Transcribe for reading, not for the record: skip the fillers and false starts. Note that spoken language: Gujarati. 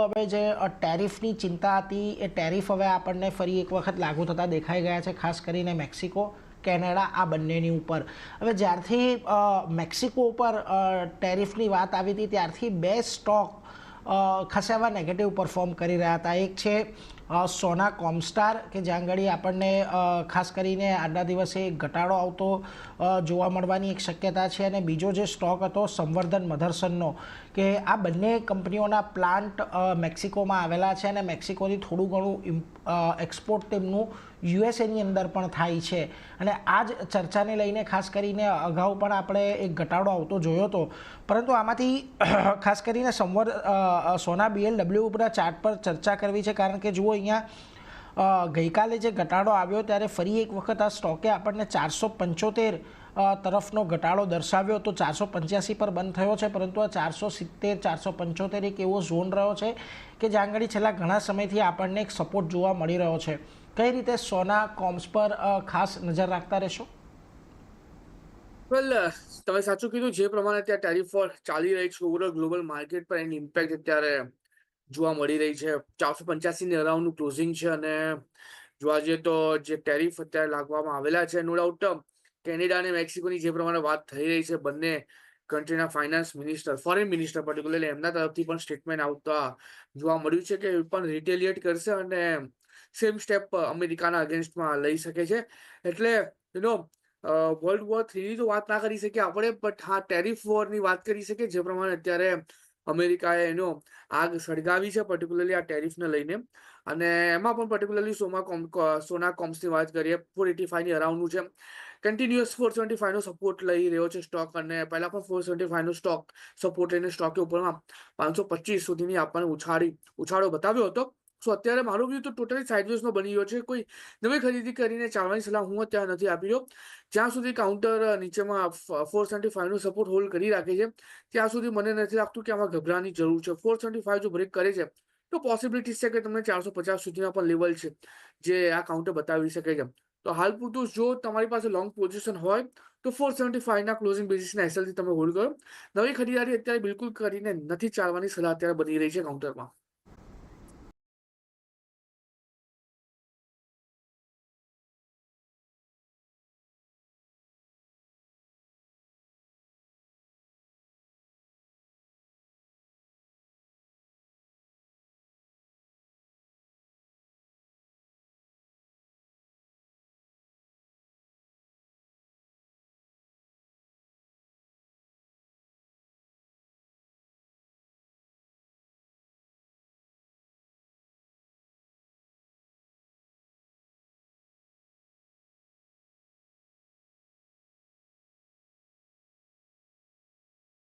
હવે જે ટેરિફની ચિંતા હતી એ ટેરિફ હવે આપણને ફરી એક વખત લાગુ થતા દેખાઈ ગયા છે, ખાસ કરીને મેક્સિકો, કેનેડા આ બંનેની ઉપર. હવે જ્યારથી મેક્સિકો ઉપર ટેરિફની વાત આવી હતી ત્યારથી બે સ્ટોક ખાસા એવા નેગેટિવ પરફોર્મ કરી રહ્યા હતા. એક છે સોના કોમસ્ટાર કે જ્યાં આગળ આપણને ખાસ કરીને આજના દિવસે ઘટાડો આવતો જોવા મળવાની એક શક્યતા છે, અને બીજો જે સ્ટોક હતો સંવર્ધન મધરસનનો, કે આ બંને કંપનીઓના પ્લાન્ટ મેક્સિકોમાં આવેલા છે અને મેક્સિકોથી થોડું ઘણું એક્સપોર્ટ તેમનું યુએસએની અંદર પણ થાય છે. અને આ જ ચર્ચાને લઈને ખાસ કરીને અગાઉ પણ આપણે એક ઘટાડો આવતો જોયો હતો, પરંતુ આમાંથી ખાસ કરીને સોના BLW ઉપરના ચાર્ટ પર ચર્ચા કરવી છે, કારણ કે જુઓ અહીંયા ગઈકાલે જે ઘટાડો આવ્યો ત્યારે ફરી એક વખત આ સ્ટોકે આપણને 475 તરફનો ઘટાડો દર્શાવ્યો તો 485 પર બંધ થયો છે, પરંતુ આ 470 475 એક એવો ઝોન રહ્યો છે કે જ્યાં આગળ છેલ્લા ઘણા સમયથી આપણને એક સપોર્ટ જોવા મળી રહ્યો છે. કઈ રીતે સોના કોમ્સ પર ખાસ નજર રાખતા રહેશો? વેલ, તમે સાચું કીધું. જે પ્રમાણે ત્યાં ટેરિફ વોર ચાલી રહી છે ઓવરઓલ ગ્લોબલ માર્કેટ પર એની ઇમ્પેક્ટ અત્યારે જોવા મળી રહી છે. 485 ની અરાઉન્ડનું ક્લોઝિંગ છે, અને જોવા જઈએ તો જે ટેરિફ અત્યારે લાગવામાં આવેલા છે, નો ડાઉટ કેનેડા અને મેક્સિકોની જે પ્રમાણે વાત થઈ રહી છે, બંને કન્ટ્રીના finance minister, foreign minister particularly એમના તરફથી પણ સ્ટેટમેન્ટ આવતા જોવા મળ્યું છે કે એ પણ રિટેલિએટ કરશે અને સેમ સ્ટેપ અમેરિકાના અગેન્સ્ટમાં લઈ શકે છે. એટલે વર્લ્ડ વોર 3 ની તો વાત ના કરી શકીએ આપણે, બટ હા ટેરિફ વોરની વાત કરી શકીએ, જે પ્રમાણે અત્યારે અમેરિકાએ આગ સળગાવી છે પર્ટિક્યુલરલી આ ટેરિફને લઈને. અને એમાં પણ પર્ટિક્યુલરલી સોના કોમ્સની વાત કરીએ, 485 ની અરાઉન્ડનું છે. કન્ટિન્યુઅસ 475 નો સપોર્ટ લઈ રહ્યો છે સ્ટોક, અને પહેલા પણ 475 નો સ્ટોક સપોર્ટ લઈને સ્ટોકે ઉપરમાં 525 સુધીની આપણને ઉછાળો બતાવ્યો હતો. સો અત્યારે મારું વ્યૂ તો ટોટલી સાઇડવેઝનો બની ગયો છે. કોઈ નવી ખરીદી કરીને ચાલવાની સલાહ હું અત્યારે નથી આપી રહ્યો. જ્યાં સુધી કાઉન્ટર નીચેમાં 475 નો સપોર્ટ હોલ્ડ કરી રાખે છે ત્યાં સુધી મને નથી લાગતું કે આમાં ગભરાવાની જરૂર છે. 475 જો બ્રેક કરે છે તો પોસિબિલિટી છે કે તમને 450 સુધીના પણ લેવલ છે જે આ કાઉન્ટર બતાવી શકે છે. તો હાલ પૂરતું જો તમારી પાસે લોંગ પોઝિશન હોય તો 475 ના ક્લોઝિંગ બેસિસના એસએલથી તમે હોલ્ડ કરો. નવી ખરીદારી અત્યારે બિલકુલ કરીને નથી ચાલવાની સલાહ અત્યારે બની રહી છે કાઉન્ટરમાં.